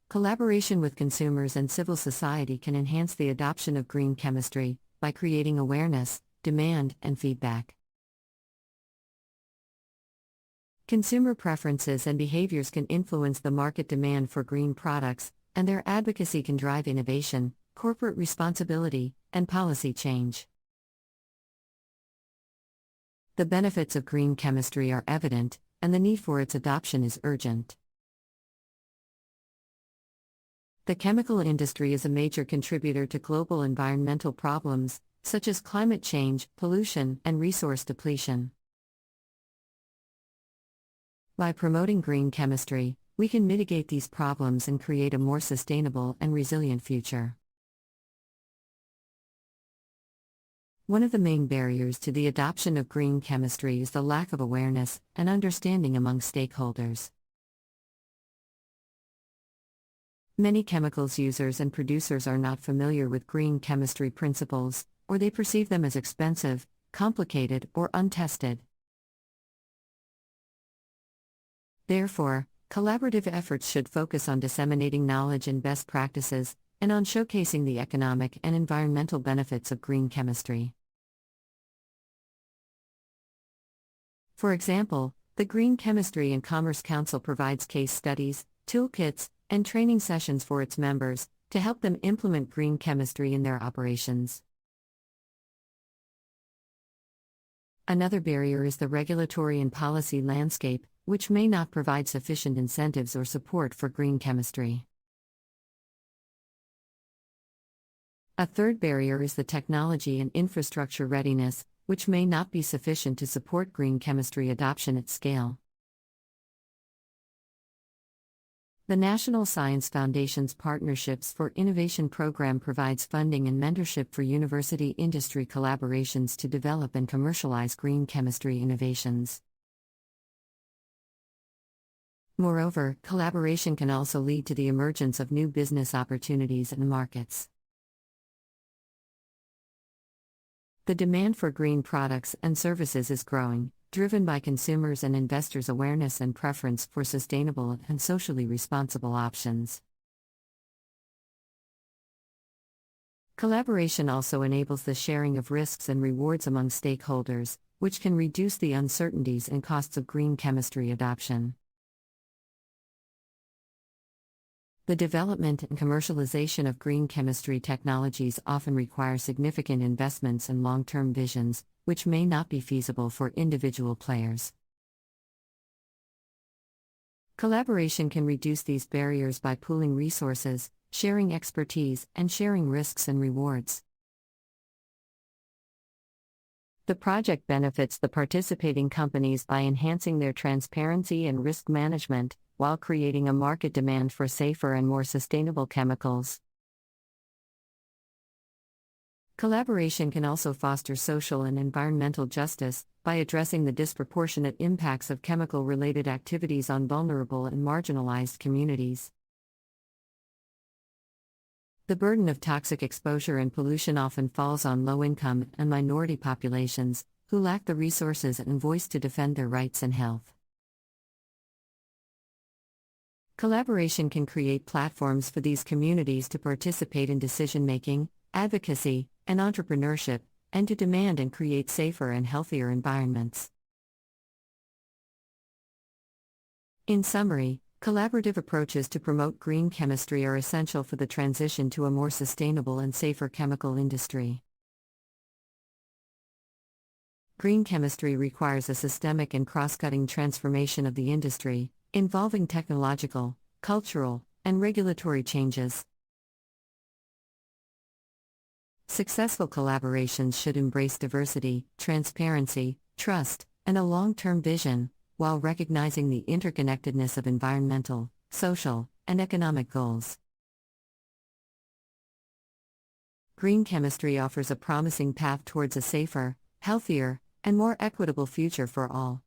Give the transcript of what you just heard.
Collaboration with consumers and civil society can enhance the adoption of green chemistry by creating awareness, demand, and feedback. Consumer preferences and behaviors can influence the market demand for green products, and their advocacy can drive innovation, corporate responsibility, and policy change. The benefits of green chemistry are evident, and the need for its adoption is urgent. The chemical industry is a major contributor to global environmental problems, such as climate change, pollution, and resource depletion. By promoting green chemistry, we can mitigate these problems and create a more sustainable and resilient future. One of the main barriers to the adoption of green chemistry is the lack of awareness and understanding among stakeholders. Many chemicals users and producers are not familiar with green chemistry principles, or they perceive them as expensive, complicated, or untested. Therefore, collaborative efforts should focus on disseminating knowledge and best practices, and on showcasing the economic and environmental benefits of green chemistry. For example, the Green Chemistry and Commerce Council provides case studies, toolkits, and training sessions for its members to help them implement green chemistry in their operations. Another barrier is the regulatory and policy landscape, which may not provide sufficient incentives or support for green chemistry. A third barrier is the technology and infrastructure readiness, which may not be sufficient to support green chemistry adoption at scale. The National Science Foundation's Partnerships for Innovation program provides funding and mentorship for university-industry collaborations to develop and commercialize green chemistry innovations. Moreover, collaboration can also lead to the emergence of new business opportunities and markets. The demand for green products and services is growing, driven by consumers' and investors' awareness and preference for sustainable and socially responsible options. Collaboration also enables the sharing of risks and rewards among stakeholders, which can reduce the uncertainties and costs of green chemistry adoption. The development and commercialization of green chemistry technologies often require significant investments and long-term visions, which may not be feasible for individual players. Collaboration can reduce these barriers by pooling resources, sharing expertise, and sharing risks and rewards. The project benefits the participating companies by enhancing their transparency and risk management, while creating a market demand for safer and more sustainable chemicals. Collaboration can also foster social and environmental justice by addressing the disproportionate impacts of chemical-related activities on vulnerable and marginalized communities. The burden of toxic exposure and pollution often falls on low-income and minority populations, who lack the resources and voice to defend their rights and health. Collaboration can create platforms for these communities to participate in decision-making, advocacy, and entrepreneurship, and to demand and create safer and healthier environments. In summary, collaborative approaches to promote green chemistry are essential for the transition to a more sustainable and safer chemical industry. Green chemistry requires a systemic and cross-cutting transformation of the industry, involving technological, cultural, and regulatory changes. Successful collaborations should embrace diversity, transparency, trust, and a long-term vision, while recognizing the interconnectedness of environmental, social, and economic goals. Green chemistry offers a promising path towards a safer, healthier, and more equitable future for all.